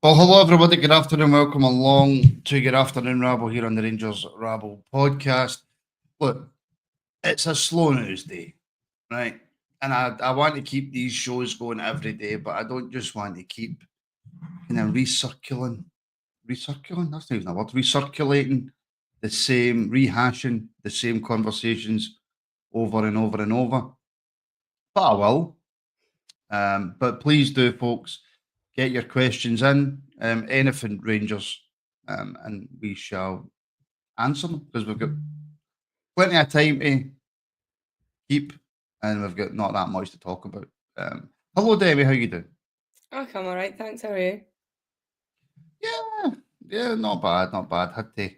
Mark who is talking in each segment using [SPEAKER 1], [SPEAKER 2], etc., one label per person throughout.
[SPEAKER 1] Well, hello everybody, good afternoon, welcome along to your afternoon rabble here on the Rangers Rabble podcast. Look, it's a slow news day, right? And I want to keep these shows going every day, but I don't just want to keep recirculating, that's not even a word, recirculating the same, rehashing the same conversations over and over and over. But I will. But please do, folks, get your questions in, anything Rangers, and we shall answer them because we've got plenty of time to keep, and we've got not that much to talk about. Hello, Demi, how you doing?
[SPEAKER 2] Okay, I'm all right. Thanks. How are you?
[SPEAKER 1] Yeah, not bad, not bad. Had to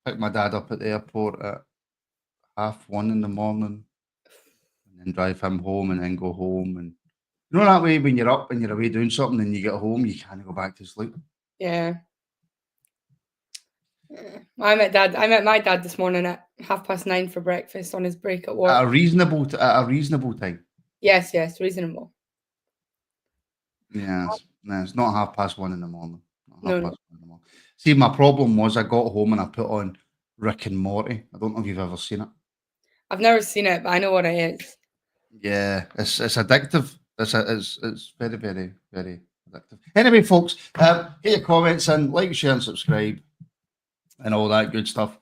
[SPEAKER 1] pick my dad up at the airport at 1:30 in the morning, and then drive him home, and then go home. And you know that way when you're up and you're away doing something, and you get home, you can't go back to sleep.
[SPEAKER 2] Yeah. I met my dad this morning at 9:30 for breakfast on his break at work.
[SPEAKER 1] At a reasonable time.
[SPEAKER 2] Yes, reasonable.
[SPEAKER 1] Yeah, it's not 1:30 in the morning. Not
[SPEAKER 2] No,
[SPEAKER 1] half
[SPEAKER 2] no,
[SPEAKER 1] past one in the morning. See, my problem was I got home and I put on Rick and Morty. I don't know if you've ever seen it.
[SPEAKER 2] I've never seen it, but I know what it is.
[SPEAKER 1] Yeah, it's addictive. It's very, very, very addictive. Anyway, folks, get your comments in, like, share, and subscribe, and all that good stuff.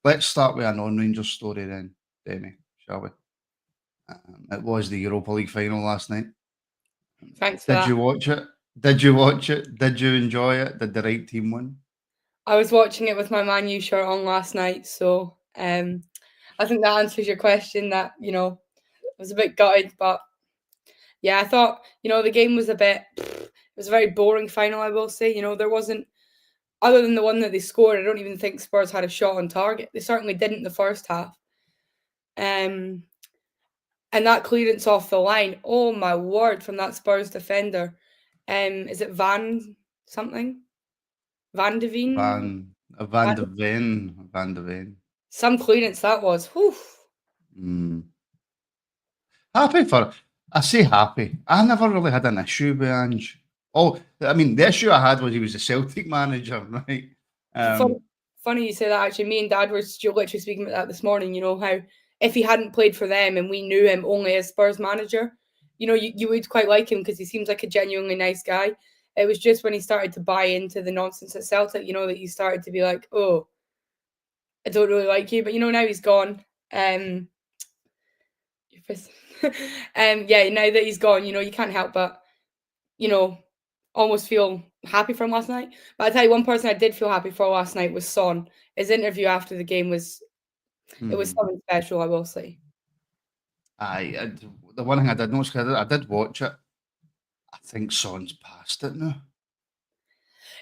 [SPEAKER 1] Let's start with a non-Rangers story then, Demi, shall we? It was the Europa League final last night.
[SPEAKER 2] Thanks for
[SPEAKER 1] Did
[SPEAKER 2] that.
[SPEAKER 1] you watch it? Did you watch it? Did you enjoy it? Did the right team win?
[SPEAKER 2] I was watching it with my Man U shirt on last night, so I think that answers your question. That I was a bit gutted, but yeah, I thought the game was it was a very boring final. I will say, there wasn't. Other than the one that they scored, I don't even think Spurs had a shot on target. They certainly didn't in the first half. And that clearance off the line, oh my word, from that Spurs defender. Is it Van something? Van de Veen?
[SPEAKER 1] Van de Ven. Van de Ven.
[SPEAKER 2] Some clearance that was. Whew.
[SPEAKER 1] Mm. Happy for, I say happy. I never really had an issue with Ange. Oh, I mean, the issue I had was he was a Celtic manager, right?
[SPEAKER 2] Funny, funny you say that, actually. Me and Dad were literally speaking about that this morning, how if he hadn't played for them and we knew him only as Spurs manager, you would quite like him because he seems like a genuinely nice guy. It was just when he started to buy into the nonsense at Celtic, that he started to be like, oh, I don't really like you. But, now he's gone. Yeah, now that he's gone, you can't help but, almost feel happy for him last night. But I tell you, one person I did feel happy for last night was Son. His interview after the game was something special, I will say.
[SPEAKER 1] The one thing I did notice, 'cause I did watch it. I think Son's past it now.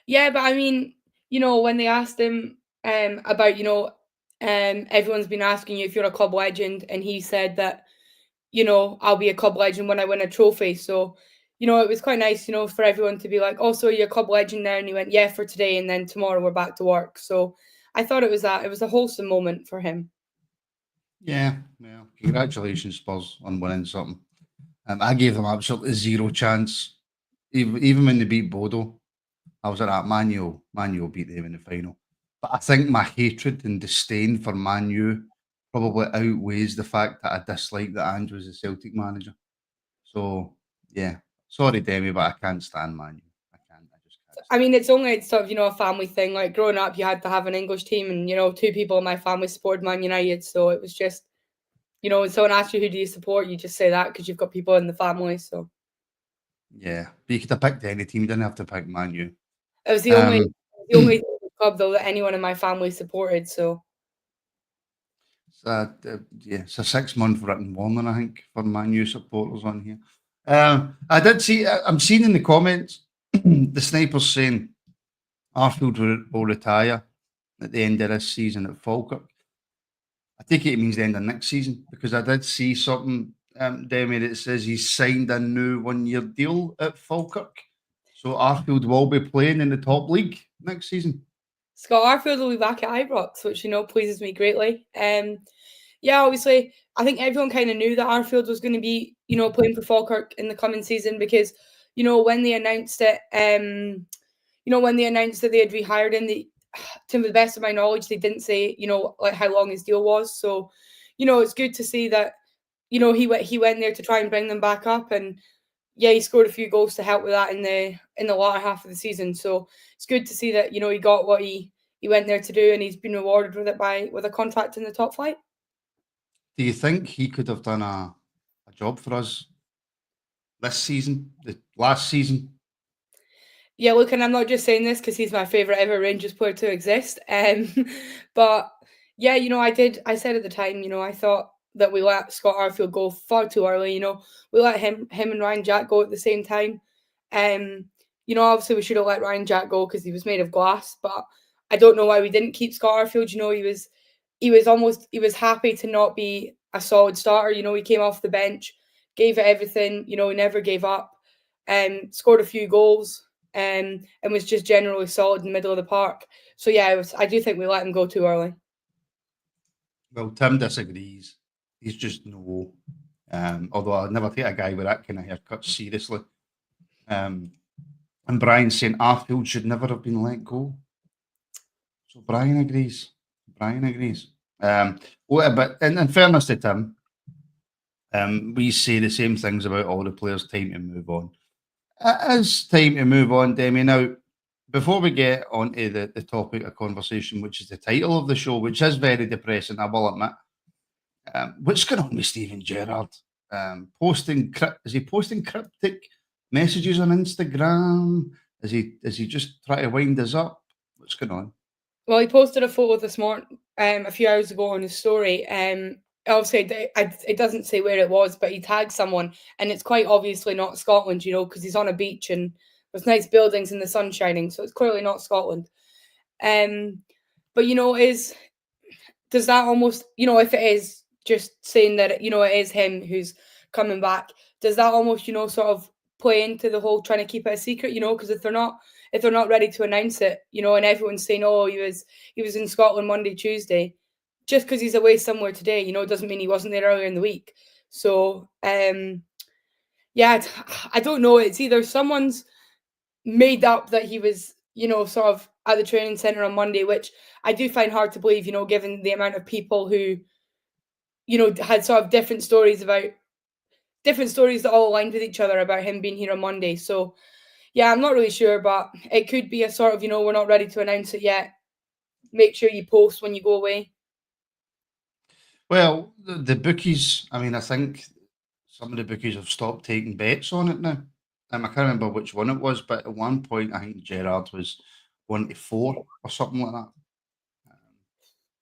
[SPEAKER 2] Yeah, but I mean, when they asked him about, everyone's been asking you if you're a club legend, and he said that, I'll be a club legend when I win a trophy. So, it was quite nice, for everyone to be like, oh, so you're a club legend now? And he went, yeah, for today, and then tomorrow we're back to work. So I thought it was a wholesome moment for him.
[SPEAKER 1] Yeah, well, congratulations, Spurs, on winning something. I gave them absolutely zero chance. Even when they beat Bodo, I was like, Manu will beat them in the final. But I think my hatred and disdain for Manu probably outweighs the fact that I dislike that Ange was the Celtic manager. So, yeah. Sorry, Demi, but I can't stand Manu. I just can't.
[SPEAKER 2] I mean, it's sort of, a family thing. Like, growing up, you had to have an English team, and, two people in my family supported Man United. So it was just, when someone asks you who do you support, you just say that because you've got people in the family. So
[SPEAKER 1] Yeah, but you could have picked any team. You didn't have to pick Manu.
[SPEAKER 2] it was the only club though that anyone in my family supported. So
[SPEAKER 1] It's a 6-month written warning, I think, for Manu supporters on here. I did see. I'm seeing in the comments the snipers saying Arfield will retire at the end of this season at Falkirk. I think it means the end of next season because I did see something, Demi, that says he's signed a new 1-year deal at Falkirk. So Arfield will be playing in the top league next season.
[SPEAKER 2] Scott Arfield will be back at Ibrox, which pleases me greatly. Yeah, obviously, I think everyone kind of knew that Arfield was going to be, playing for Falkirk in the coming season because, when they announced it, when they announced that they had rehired him, to the best of my knowledge, they didn't say, like how long his deal was. So, it's good to see that, he went there to try and bring them back up, and yeah, he scored a few goals to help with that in the latter half of the season. So it's good to see that, he got what he went there to do, and he's been rewarded with it with a contract in the top flight.
[SPEAKER 1] Do you think he could have done a job for us this season, the last season?
[SPEAKER 2] Yeah, look, and I'm not just saying this because he's my favourite ever Rangers player to exist. But yeah, I said at the time, I thought that we let Scott Arfield go far too early. We let him and Ryan Jack go at the same time. Obviously we should have let Ryan Jack go because he was made of glass, but I don't know why we didn't keep Scott Arfield. He was happy to not be a solid starter. He came off the bench, gave it everything. He never gave up, scored a few goals, and was just generally solid in the middle of the park. So yeah, I do think we let him go too early.
[SPEAKER 1] Well, Tim disagrees. He's just no. Although I'd never take a guy with that kind of haircut seriously. And Brian's saying Arfield should never have been let go. So Brian agrees. But in fairness to Tim, we say the same things about all the players. Time to move on. It is time to move on, Demi. Now, before we get on to the topic of conversation, which is the title of the show, which is very depressing, I will admit. What's going on with Steven Gerrard? Is he posting cryptic messages on Instagram? Is he just trying to wind us up? What's going on?
[SPEAKER 2] Well, he posted a photo this morning, a few hours ago on his story. Obviously, it doesn't say where it was, but he tagged someone, and it's quite obviously not Scotland, because he's on a beach and there's nice buildings and the sun shining, so it's clearly not Scotland. But does that almost, if it is just saying that it is him who's coming back, does that almost sort of play into the whole trying to keep it a secret? Because if they're not ready to announce it, and everyone's saying, oh, he was in Scotland Monday, Tuesday, just because he's away somewhere today, doesn't mean he wasn't there earlier in the week. So yeah, I don't know. It's either someone's made up that he was sort of at the training centre on Monday, which I do find hard to believe, given the amount of people who had sort of different stories that all aligned with each other about him being here on Monday. So yeah, I'm not really sure, but it could be a sort of, we're not ready to announce it yet. Make sure you post when you go away.
[SPEAKER 1] Well, the bookies, I mean, I think some of the bookies have stopped taking bets on it now. I can't remember which one it was, but at one point, I think Gerrard was 1-4 or something like that.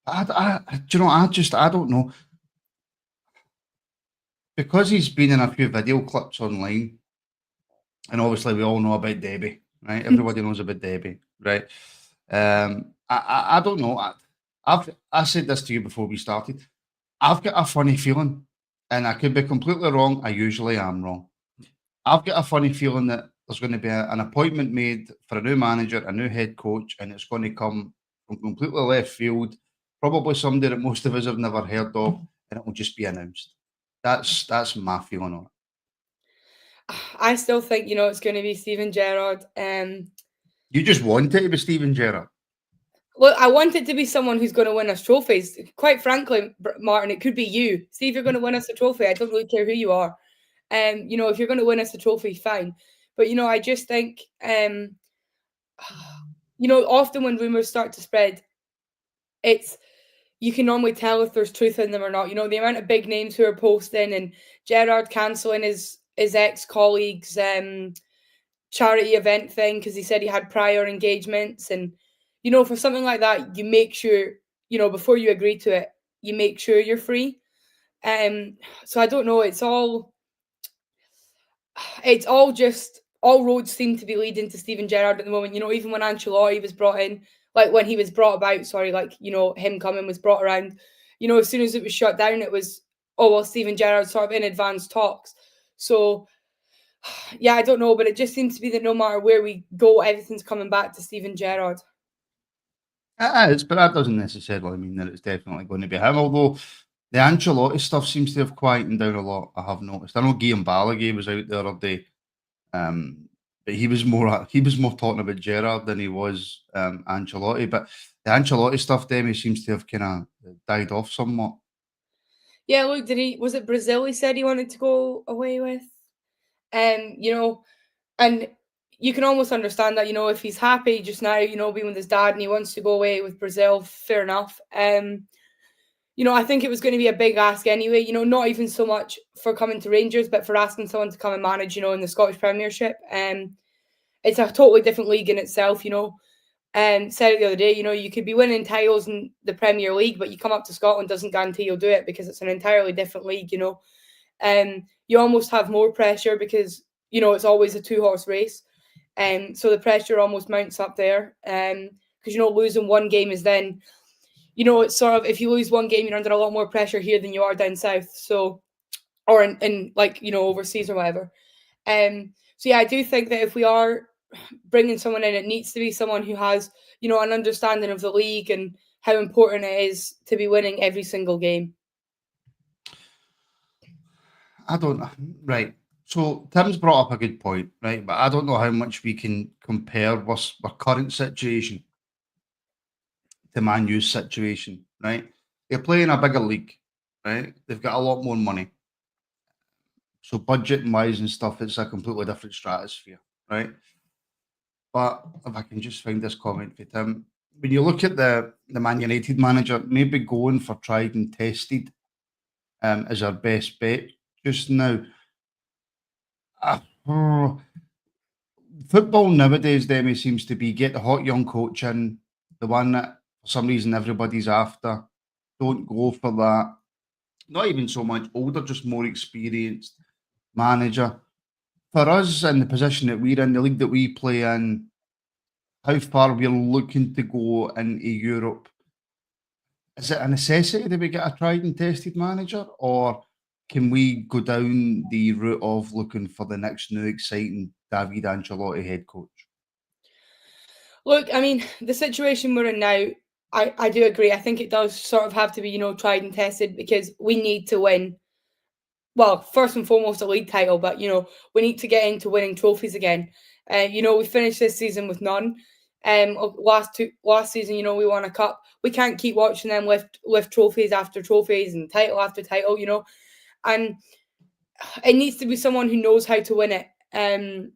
[SPEAKER 1] I don't know. Because he's been in a few video clips online, and obviously we all know about Debbie, right? Everybody knows about Debbie, right? I don't know. I said this to you before we started. I've got a funny feeling, and I could be completely wrong. I usually am wrong. I've got a funny feeling that there's going to be an appointment made for a new manager, a new head coach, and it's going to come from completely left field, probably somebody that most of us have never heard of, and it will just be announced. That's my feeling on it.
[SPEAKER 2] I still think, it's going to be Steven Gerrard.
[SPEAKER 1] You just want it to be Steven Gerrard?
[SPEAKER 2] Look, I want it to be someone who's going to win us trophies. Quite frankly, Martin, it could be you. See, if you're going to win us a trophy, I don't really care who you are. If you're going to win us a trophy, fine. But, I just think, often when rumours start to spread, you can normally tell if there's truth in them or not. The amount of big names who are posting, and Gerrard cancelling his ex-colleagues' charity event thing because he said he had prior engagements. And, for something like that, you make sure, before you agree to it, you make sure you're free. So I don't know. It's all roads seem to be leading to Steven Gerrard at the moment. Even when Ancelotti was brought in, when he was brought about, him coming was brought around, as soon as it was shut down, it was, oh, well, Steven Gerrard sort of in advanced talks. So, yeah, I don't know, but it just seems to be that no matter where we go, everything's coming back to Steven Gerrard.
[SPEAKER 1] It is, but that doesn't necessarily mean that it's definitely going to be him, although the Ancelotti stuff seems to have quietened down a lot, I have noticed. I know Guillaume Balaguer was out the other day but he was more talking about Gerrard than he was Ancelotti. But the Ancelotti stuff, Demi, seems to have kind of died off somewhat.
[SPEAKER 2] Yeah, look, was it Brazil he said he wanted to go away with? You know, and you can almost understand that, you know, if he's happy just now, you know, being with his dad and he wants to go away with Brazil, fair enough. You know, I think it was going to be a big ask anyway, you know, not even so much for coming to Rangers, but for asking someone to come and manage, you know, in the Scottish Premiership. It's a totally different league in itself, you know. Said it the other day, you know, you could be winning titles in the Premier League, but you come up to Scotland doesn't guarantee you'll do it because it's an entirely different league, you know. You almost have more pressure because, you know, it's always a two-horse race. So the pressure almost mounts up there. Because, you know, losing one game is then, you know, it's sort of, if you lose one game, you're under a lot more pressure here than you are down south. So, or in like, you know, overseas or whatever. So yeah, I do think that if we are bringing someone in, it needs to be someone who has, you know, an understanding of the league and how important it is to be winning every single game.
[SPEAKER 1] I don't know. Right. So Tim's brought up a good point, right? But I don't know how much we can compare our current situation to Man U's situation, right? They're playing a bigger league, right? They've got a lot more money. So budget wise and stuff, it's a completely different stratosphere, right? But if I can just find this comment for Tim, when you look at the Man United manager, maybe going for tried and tested is our best bet just now. Oh, football nowadays, Demi, seems to be get the hot young coach in, the one that for some reason everybody's after. Don't go for that. Not even so much older, just more experienced manager. For us in the position that we're in, the league that we play in, how far we're looking to go into Europe, is it a necessity that we get a tried and tested manager, or can we go down the route of looking for the next new exciting David Ancelotti head coach?
[SPEAKER 2] Look, I mean, the situation we're in now, I do agree. I think it does sort of have to be, you know, tried and tested because we need to win. Well, first and foremost, a league title, but, you know, we need to get into winning trophies again. You know, we finished this season with none. Last season, you know, we won a cup. We can't keep watching them lift trophies after trophies and title after title, you know, and it needs to be someone who knows how to win it. And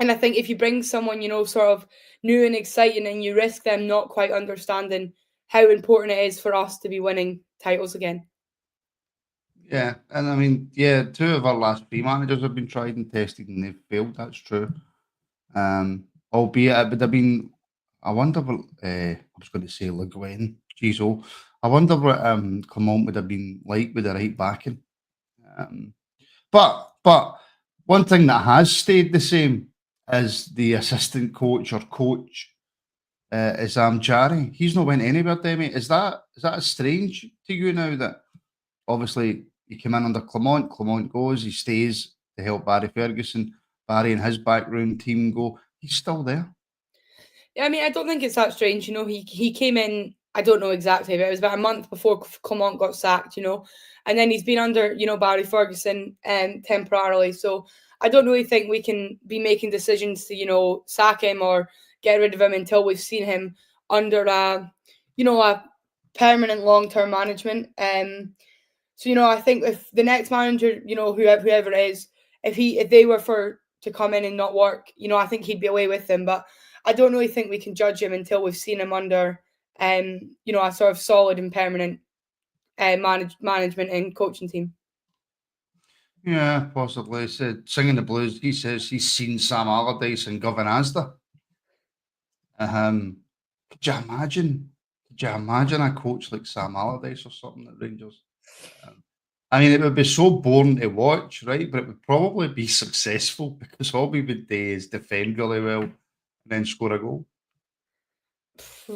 [SPEAKER 2] I think if you bring someone, you know, sort of new and exciting and you risk them not quite understanding how important it is for us to be winning titles again.
[SPEAKER 1] Yeah, and I mean, yeah, two of our last three managers have been tried and tested and they've failed. That's true. Albeit it would have been, I wonder what, I was going to say Le Guin, geez, oh, I wonder what Clement would have been like with the right backing. But one thing that has stayed the same is the assistant coach or coach is Jari. He's not went anywhere, Demi. Is that strange to you now that obviously he came in under Clement goes, he stays to help Barry Ferguson, Barry and his backroom team go. He's still there.
[SPEAKER 2] Yeah, I mean, I don't think it's that strange. You know, he came in. I don't know exactly, but it was about a month before Clement got sacked. You know, and then he's been under, you know, Barry Ferguson temporarily. So I don't really think we can be making decisions to, you know, sack him or get rid of him until we've seen him under a, you know, a permanent long-term management. So, you know, I think if the next manager, you know, whoever it is, if they were to come in and not work, you know, I think he'd be away with them. But I don't really think we can judge him until we've seen him under, you know, a sort of solid and permanent management and coaching team.
[SPEAKER 1] Yeah, possibly. He said singing the blues. He says he's seen Sam Allardyce and Govan Asda. Um, could you imagine? Could you imagine a coach like Sam Allardyce or something at Rangers? Um, I mean, it would be so boring to watch, right? But it would probably be successful because all we would do is defend really well and then score a goal.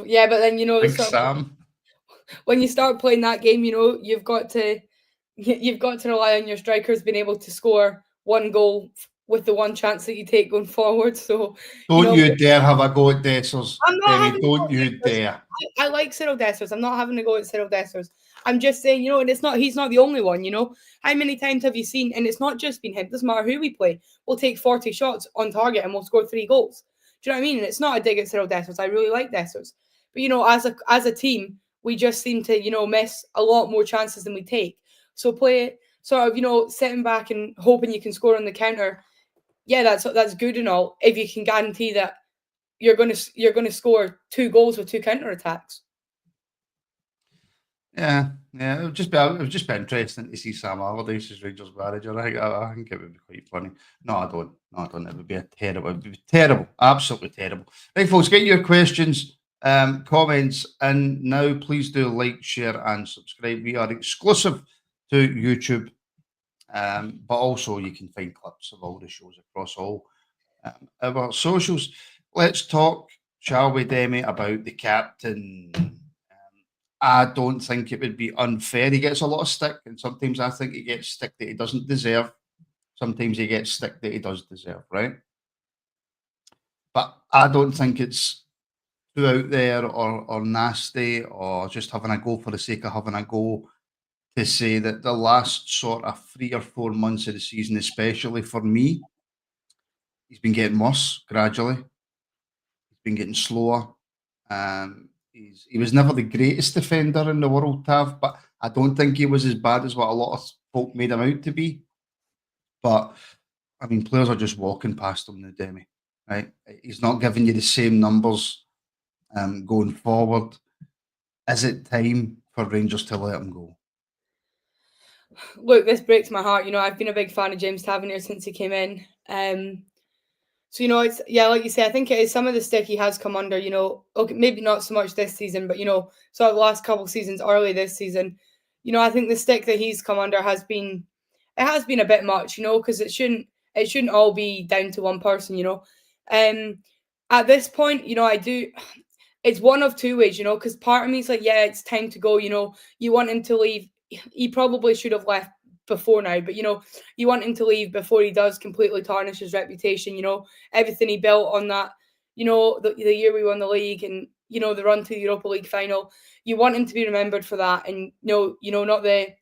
[SPEAKER 2] Yeah, but then, you know,
[SPEAKER 1] Big Sam.
[SPEAKER 2] when you start playing that game, you know, you've got to rely on your strikers being able to score one goal with the one chance that you take going forward. So,
[SPEAKER 1] Don't you dare have a go at Dessers,
[SPEAKER 2] I'm not
[SPEAKER 1] Demi.
[SPEAKER 2] having a go
[SPEAKER 1] Don't
[SPEAKER 2] at
[SPEAKER 1] you
[SPEAKER 2] Dessers.
[SPEAKER 1] dare.
[SPEAKER 2] I like Cyril Dessers. I'm not having a go at Cyril Dessers. I'm just saying, and he's not the only one, How many times have you seen, and it's not just been him, doesn't matter who we play, we'll take 40 shots on target and we'll score 3 goals. Do you know what I mean? And it's not a dig at Cyril Dessers. I really like Dessers. But, as a team, we just seem to, miss a lot more chances than we take. So play sort of, sitting back and hoping you can score on the counter. Yeah, that's good and all if you can guarantee that you're gonna score 2 goals with 2 counter attacks.
[SPEAKER 1] Yeah, it would just be interesting to see Sam Allardyce as Rangers manager. I think it would be quite funny. No, I don't. It would be terrible, absolutely terrible. Right, folks, get your questions, comments, and now please do like, share, and subscribe. We are exclusive to YouTube, but also you can find clips of all the shows across all our socials. Let's talk, shall we, Demi, about the captain. I don't think it would be unfair. He gets a lot of stick, and sometimes I think he gets stick that he doesn't deserve. Sometimes he gets stick that he does deserve, right? But I don't think it's too out there or nasty or just having a go for the sake of having a go to say that the last sort of 3 or 4 months of the season, especially for me, he's been getting worse gradually. He's been getting slower. He was never the greatest defender in the world, Tav, but I don't think he was as bad as what a lot of folk made him out to be. But I mean, players are just walking past him now, Demi. Right? He's not giving you the same numbers going forward. Is it time for Rangers to let him go?
[SPEAKER 2] Look, this breaks my heart. I've been a big fan of James Tavernier since he came in. So, it's, like you say, I think it is some of the stick he has come under, okay, maybe not so much this season, but, sort of the last couple of seasons, early this season, I think the stick that he's come under has been a bit much, because it shouldn't all be down to one person, At this point, it's one of two ways, because part of me is like, yeah, it's time to go, you want him to leave. He probably should have left before now, but you want him to leave before he does completely tarnish his reputation. Everything he built on that, the year we won the league and the run to the Europa League final. You want him to be remembered for that, and not the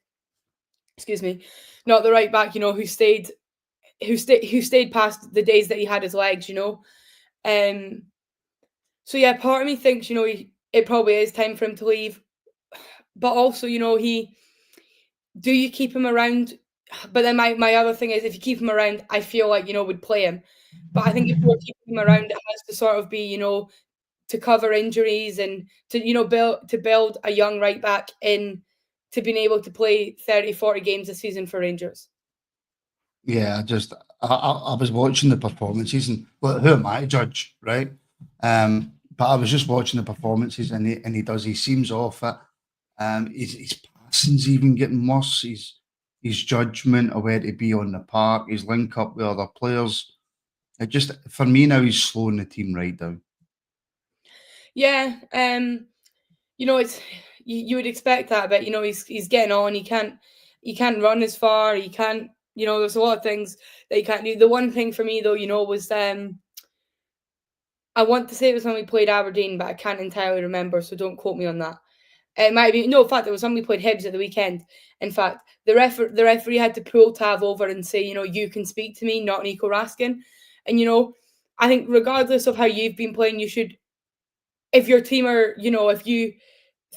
[SPEAKER 2] right back, who stayed past the days that he had his legs. So yeah, part of me thinks it probably is time for him to leave, but also do you keep him around? But then my other thing is, if you keep him around, I feel like, would play him. But I think if you're keeping him around, it has to sort of be, to cover injuries and to build a young right back in to being able to play 30, 40 games a season for Rangers.
[SPEAKER 1] Yeah, I was watching the performances and who am I to judge, right? But I was just watching the performances and he seems off it. His passing's even getting worse. His judgment of where to be on the park, his link up with other players. It just, for me now, he's slowing the team right down.
[SPEAKER 2] Yeah, it's you would expect that, but he's getting on. He can't run as far. He can't. There's a lot of things that he can't do. The one thing for me though, was I want to say it was when we played Aberdeen, but I can't entirely remember, so don't quote me on that. It might be in fact it was when we played Hibs at the weekend. In fact, the referee had to pull Tav over and say, you can speak to me, not Nico Raskin. And I think regardless of how you've been playing, you should, if your team are, if you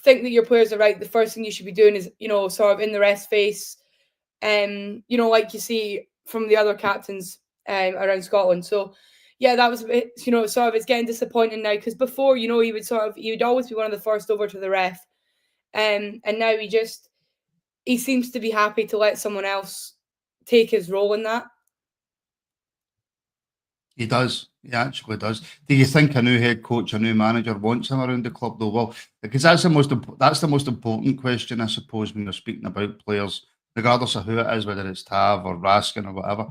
[SPEAKER 2] think that your players are right, the first thing you should be doing is, sort of in the rest face, like you see from the other captains around Scotland. So yeah, that was a bit, sort of it's getting disappointing now, because before, he would always be one of the first over to the ref. And now he seems to be happy to let someone else take his role in that.
[SPEAKER 1] He does. He actually does. Do you think a new head coach, a new manager wants him around the club though? Well, because that's the most important question, I suppose, when you're speaking about players, regardless of who it is, whether it's Tav or Raskin or whatever.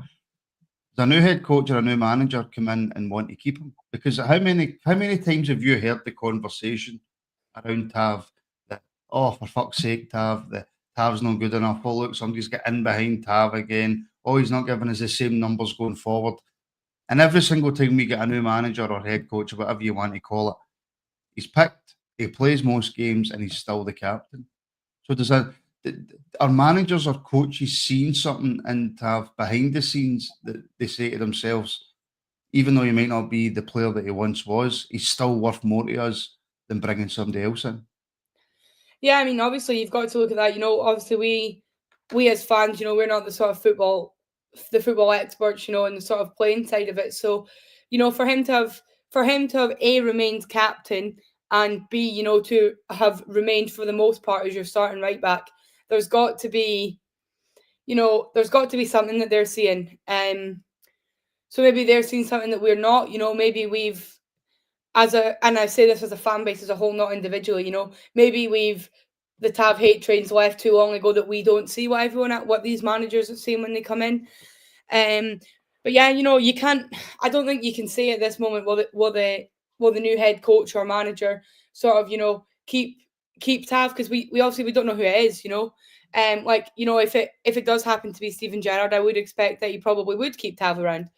[SPEAKER 1] Does a new head coach or a new manager come in and want to keep him? Because how many times have you heard the conversation around Tav that, oh, for fuck's sake, Tav, the Tav's not good enough. Oh, look, somebody's got in behind Tav again. Oh, he's not giving us the same numbers going forward. And every single time we get a new manager or head coach or whatever you want to call it, he's picked, he plays most games, and he's still the captain. So are managers or coaches seeing something and have behind the scenes that they say to themselves, even though he might not be the player that he once was, he's still worth more to us than bringing somebody else in?
[SPEAKER 2] Yeah, I mean, obviously you've got to look at that. Obviously we as fans, we're not the sort of the football experts, and the sort of playing side of it. So, for him to have A, remained captain, and B, to have remained for the most part as your starting right back, there's got to be, something that they're seeing. So maybe they're seeing something that we're not. Maybe we've and I say this as a fan base as a whole, not individually, maybe the Tav hate trains left too long ago that we don't see what these managers are seeing when they come in. But yeah, you can't. I don't think you can say at this moment will the new head coach or manager sort of keep Tav, because we obviously we don't know who it is. If it does happen to be Steven Gerrard, I would expect that he probably would keep Tav around.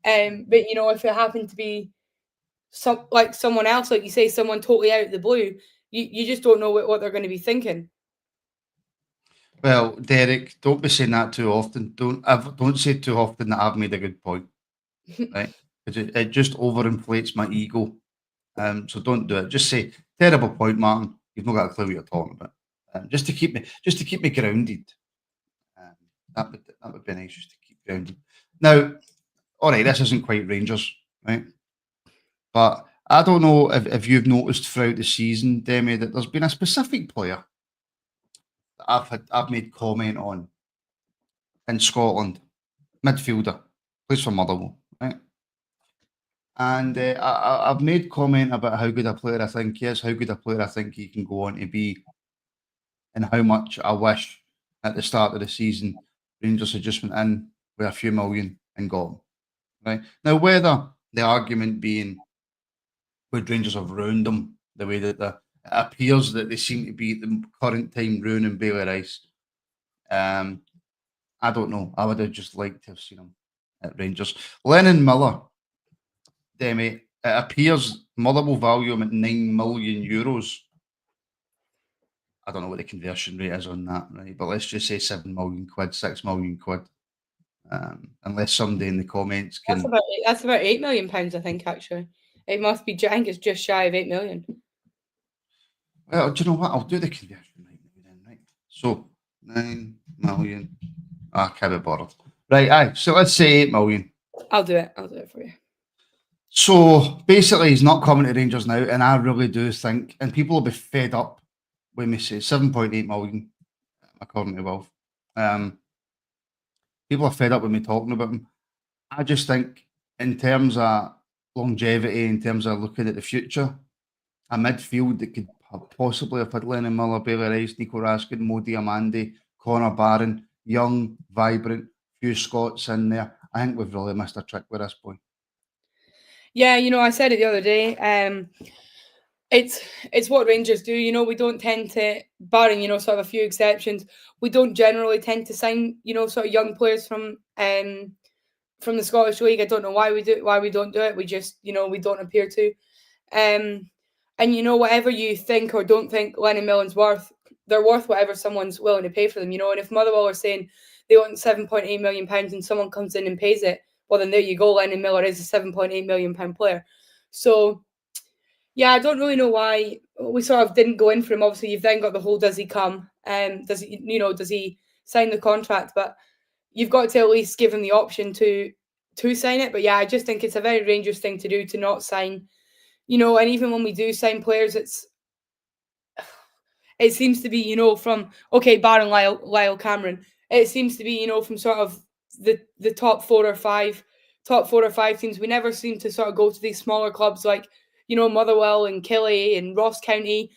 [SPEAKER 2] But if it happened to be someone else, like you say, someone totally out of the blue, you just don't know what they're going to be thinking.
[SPEAKER 1] Well, Derek, don't be saying that too often. Don't say too often that I've made a good point, right? Because it just overinflates my ego. So don't do it. Just say terrible point, Martin. You've not got a clue what you're talking about. Just to keep me grounded. That would be nice, just to keep grounded. Now, all right, this isn't quite Rangers, right? But I don't know if you've noticed throughout the season, Demi, that there's been a specific player that I've made comment on in Scotland, midfielder, plays for Motherwell, right? And I've made comment about how good a player I think he is, how good a player I think he can go on to be, and how much I wish at the start of the season Rangers had just went in with a few million and got him. Right now, whether the argument being would Rangers have ruined them the way that it appears that they seem to be at the current time ruining Bailey Rice. I don't know. I would have just liked to have seen him at Rangers. Lennon Miller, Demi, it appears Motherwell value him at €9 million. I don't know what the conversion rate is on that, right? But let's just say 7 million quid, 6 million quid. Unless somebody in the comments can.
[SPEAKER 2] That's about £8 million, I think, actually. It must be, I think it's just shy of 8 million.
[SPEAKER 1] Well, do you know what? I'll do the conversion right now then, right? So 9 million. I can't be bothered. Right, aye. So let's say 8 million.
[SPEAKER 2] I'll do it for you.
[SPEAKER 1] So basically, he's not coming to Rangers now, and I really do think, and people will be fed up when we say 7.8 million, according to Wolf. People are fed up with me talking about him. I just think, in terms of longevity, in terms of looking at the future, a midfield that could possibly have had Lennon Miller, Bailey Rice, Nico Raskin, Mo Diamandi, Connor Barron, young, vibrant, few Scots in there. I think we've really missed a trick with this boy.
[SPEAKER 2] Yeah, I said it the other day. It's what Rangers do. We don't tend to, barring sort of a few exceptions, we don't generally tend to sign sort of young players from the Scottish League. I don't know why we don't do it. We just we don't appear to. And whatever you think or don't think Lennon Millen's worth, they're worth whatever someone's willing to pay for them. And if Motherwell are saying they want £7.8 million and someone comes in and pays it, well then there you go. Lennon Miller is a £7.8 million player. So yeah, I don't really know why we sort of didn't go in for him. Obviously, you've then got the whole does he come? Does he sign the contract? But you've got to at least give him the option to sign it. But yeah, I just think it's a very Rangers thing to do, to not sign. And even when we do sign players, it seems to be from Baron Lyle Cameron. It seems to be from sort of the top four or five teams. We never seem to sort of go to these smaller clubs like Motherwell and Killie and Ross County.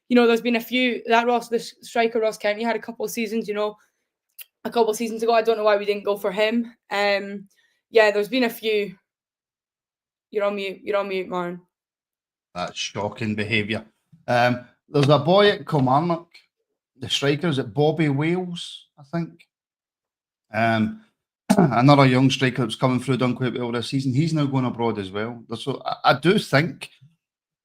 [SPEAKER 2] There's been a few the striker Ross County had a couple of seasons. A couple of seasons ago. I don't know why we didn't go for him. Yeah, there's been a few. You're on mute, Martin.
[SPEAKER 1] That's shocking behaviour. There's a boy at Kilmarnock, the striker, is it Bobby Wales, I think? Another young striker that's coming through, done quite well this season. He's now going abroad as well. So I do think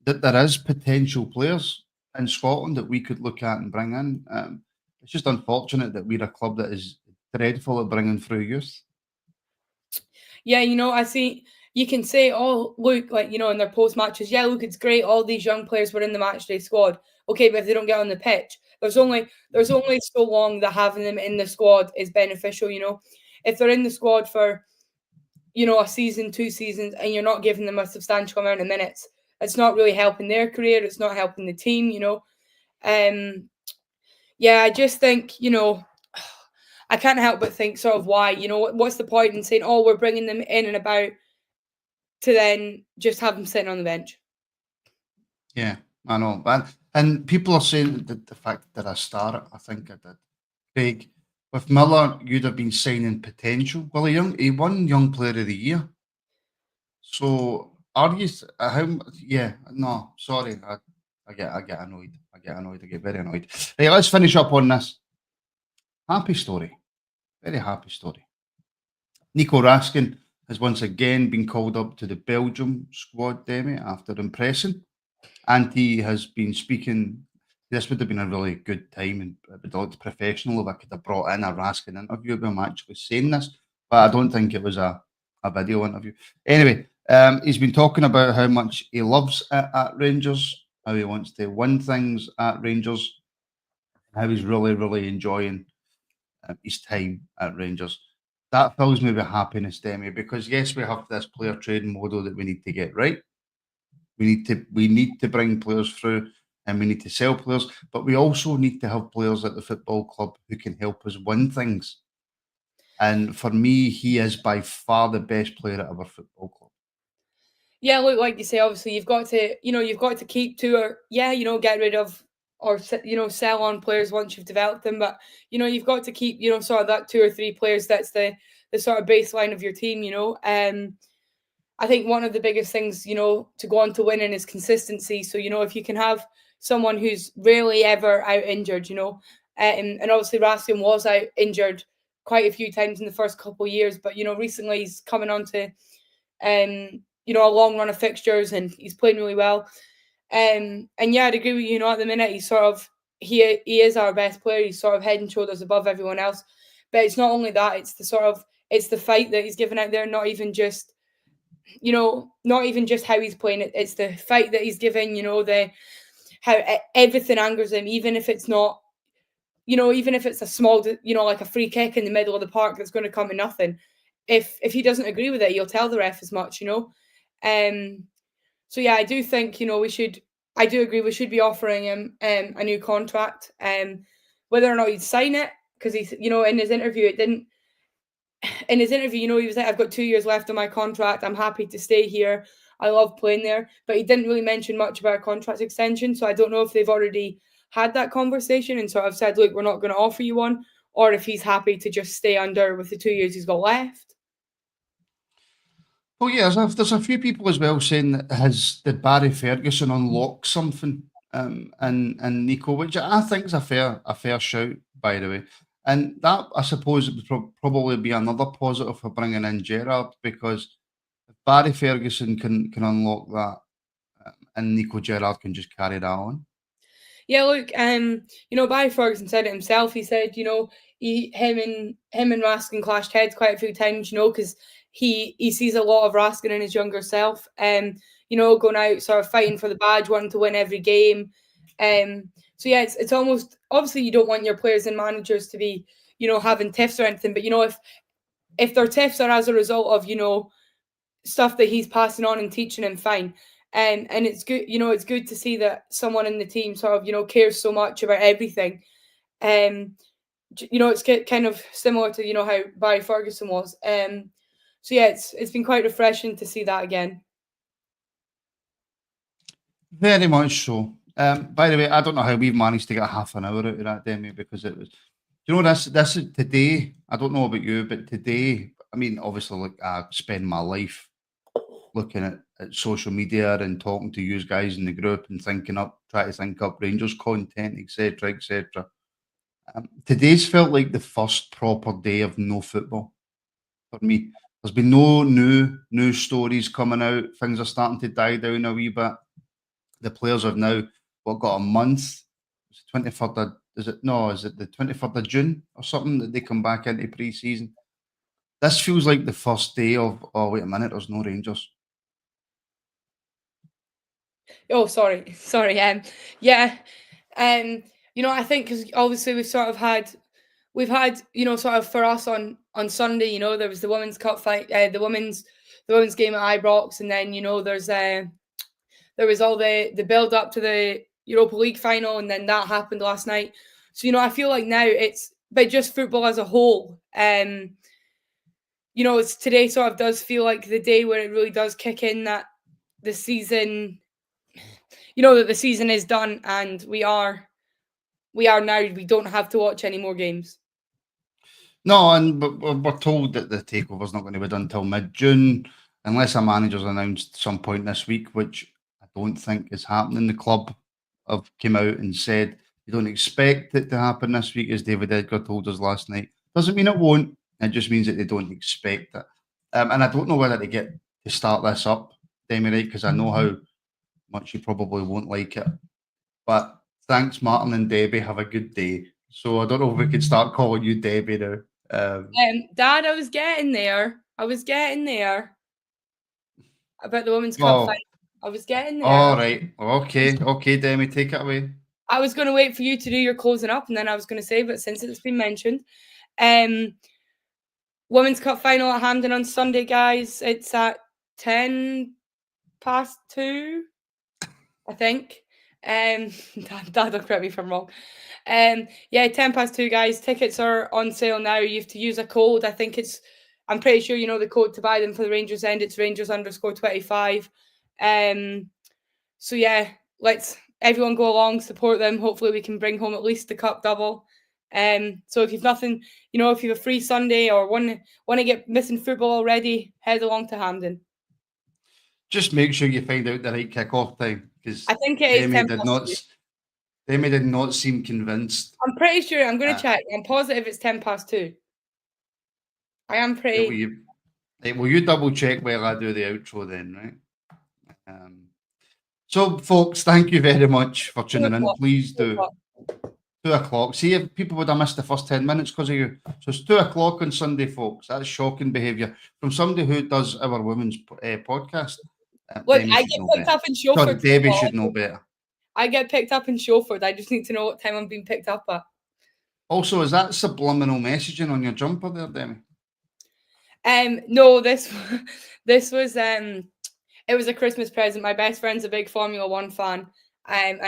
[SPEAKER 1] that there is potential players in Scotland that we could look at and bring in. it's just unfortunate that we're a club that is dreadful at bringing through youth.
[SPEAKER 2] Yeah, I see. You can say, "Oh, look, like in their post matches, yeah, look, it's great. All these young players were in the matchday squad." Okay, but if they don't get on the pitch, there's only so long that having them in the squad is beneficial. If they're in the squad for a season, 2 seasons, and you're not giving them a substantial amount of minutes, it's not really helping their career. It's not helping the team. Yeah, I just think I can't help but think sort of why. What's the point in saying, "Oh, we're bringing them in and about," to then just have them sitting on the bench?
[SPEAKER 1] Yeah, I know. And people are saying that the fact that I start, I think I did. Craig, with Miller, you'd have been signing potential. Well, he won Young Player of the Year. So are you? How? Yeah, no, sorry. I get annoyed. I get annoyed. I get very annoyed. Right, let's finish up on this. Happy story. Very happy story. Nico Raskin has once again been called up to the Belgium squad, Demi, after impressing. And he has been speaking. This would have been a really good time and it would have looked professional if I could have brought in a Raskin interview of him actually saying this, but I don't think it was a video interview. Anyway, he's been talking about how much he loves it at Rangers, how he wants to win things at Rangers, how he's really, really enjoying his time at Rangers. That fills me with happiness, Demi, because yes, we have this player trading model that we need to get right. We need to bring players through and we need to sell players, but we also need to have players at the football club who can help us win things. And for me, he is by far the best player at our football club.
[SPEAKER 2] Yeah, look, like you say, obviously you've got to keep to, or get rid of, or sell on players once you've developed them. But you've got to keep sort of that 2 or 3 players. That's the sort of baseline of your team. I think one of the biggest things, to go on to winning is consistency. So, if you can have someone who's rarely ever out injured, and obviously Raskin was out injured quite a few times in the first couple of years, but recently he's coming on to a long run of fixtures and he's playing really well. And yeah, I'd agree with you. At the minute he is our best player. He's sort of head and shoulders above everyone else. But it's not only that; it's the fight that he's given out there. Not even just how he's playing it. It's the fight that he's giving. The how everything angers him, even if it's not. Even if it's a small, like a free kick in the middle of the park that's going to come to nothing. If he doesn't agree with it, he'll tell the ref as much. So yeah, I do think we should. I do agree we should be offering him a new contract. Whether or not he'd sign it, because he's in his interview it didn't. In his interview, he was like, "I've got 2 years left on my contract. I'm happy to stay here. I love playing there." But he didn't really mention much about a contract extension. So I don't know if they've already had that conversation and sort of said, "Look, we're not going to offer you one," or if he's happy to just stay under with the 2 years he's got left.
[SPEAKER 1] Well, yeah, there's a few people as well saying that did Barry Ferguson unlock something in Nico, which I think is a fair shout, by the way. And that I suppose it would probably be another positive for bringing in Gerrard, because if Barry Ferguson can unlock that, and Nico Gerrard can just carry that on.
[SPEAKER 2] Yeah, look, Barry Ferguson said it himself. He said, him and Raskin clashed heads quite a few times, because he sees a lot of Raskin in his younger self. Going out sort of fighting for the badge, wanting to win every game. So yeah, it's almost, obviously you don't want your players and managers to be, having tiffs or anything, but if their tiffs are as a result of, stuff that he's passing on and teaching him, fine. And it's good, it's good to see that someone in the team sort of, cares so much about everything. It's kind of similar to, how Barry Ferguson was. So yeah, it's been quite refreshing to see that again.
[SPEAKER 1] Very much so. By the way, I don't know how we've managed to get half an hour out of that, Demi, because it was. Do you know this is today? I don't know about you, but today, I mean, obviously, look, I spend my life looking at social media and talking to you guys in the group and try to think up Rangers content, etc., etc. Today's felt like the first proper day of no football for me. There's been no new stories coming out. Things are starting to die down a wee bit. The players have now got a month. It's 23rd is it the 23rd of June or something that they come back into pre-season? This feels like the first day of, oh, wait a minute, there's no Rangers.
[SPEAKER 2] Oh, sorry. Sorry. Yeah. I think because obviously we've had, sort of for us on Sunday, there was the women's cup fight, the women's game at Ibrox, and then there was all the build up to the Europa League final, and then that happened last night. So I feel like now but just football as a whole. It's today sort of does feel like the day where it really does kick in that the season, that the season is done, and we are now. We don't have to watch any more games.
[SPEAKER 1] No, but we're told that the takeover's not going to be done until mid-June, unless a manager's announced some point this week, which I don't think is happening. The club have came out and said they don't expect it to happen this week, as David Edgar told us last night. Doesn't mean it won't. It just means that they don't expect it. And I don't know whether to get to start this up, Demi, right? Because I know how much you probably won't like it. But thanks, Martin and Debbie. Have a good day. So I don't know if we could start calling you Debbie now.
[SPEAKER 2] Dad, I was getting there. About the women's cup final. I was getting there.
[SPEAKER 1] All right. Okay, Demi, take it away.
[SPEAKER 2] I was going to wait for you to do your closing up, and then I was going to say, but since it's been mentioned, women's cup final at Hampden on Sunday, guys. It's at 2:10, I think. Dad will correct me if I'm wrong. 2:10, guys. Tickets are on sale now. You have to use a code. I'm pretty sure you know the code to buy them for the Rangers end. It's Rangers_25. So yeah, let's everyone go along, support them. Hopefully we can bring home at least the cup double. So if you've nothing, if you have a free Sunday or want to get missing football already, head along to Hampden.
[SPEAKER 1] Just make sure you find out the right kick-off time, because
[SPEAKER 2] I think it is 10:02.
[SPEAKER 1] Demi did not seem convinced.
[SPEAKER 2] I'm pretty sure. I'm going to check. I'm positive it's 2:10. I am pretty.
[SPEAKER 1] Will you double check while I do the outro then, right? So, folks, thank you very much for tuning in. Please do. 2:00. See, if people would have missed the first 10 minutes because of you. So it's 2:00 on Sunday, folks. That's shocking behaviour from somebody who does our women's podcast.
[SPEAKER 2] Look, I get picked up in Shawford.
[SPEAKER 1] Debbie should know better.
[SPEAKER 2] I get picked up in Shawford. I just need to know what time I'm being picked up at.
[SPEAKER 1] Also, is that subliminal messaging on your jumper there, Demi?
[SPEAKER 2] No, this was it was a Christmas present. My best friend's a big Formula One fan, and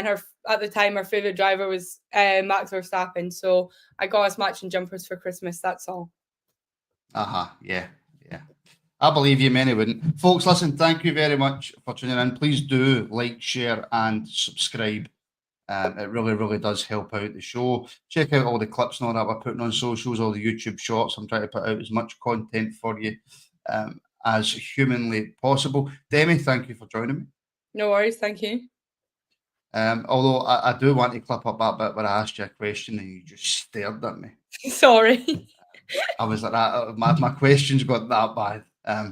[SPEAKER 2] at the time her favorite driver was Max Verstappen. So I got us matching jumpers for Christmas. That's all.
[SPEAKER 1] Yeah. I believe you, many wouldn't. Folks, listen, thank you very much for tuning in. Please do like, share, and subscribe. It really, really does help out the show. Check out all the clips and all that we're putting on socials, all the YouTube shorts. I'm trying to put out as much content for you as humanly possible. Demi, thank you for joining me.
[SPEAKER 2] No worries, thank you.
[SPEAKER 1] Although I do want to clip up that bit where I asked you a question and you just stared at me.
[SPEAKER 2] Sorry.
[SPEAKER 1] I was like, my questions got that bad.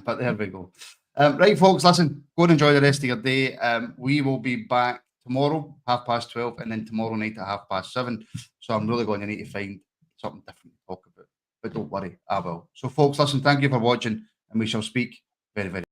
[SPEAKER 1] But there we go. Right, folks, listen, go and enjoy the rest of your day. We will be back tomorrow, 12:30, and then tomorrow night at 7:30. So I'm really going to need to find something different to talk about. But don't worry, I will. So, folks, listen, thank you for watching, and we shall speak very, very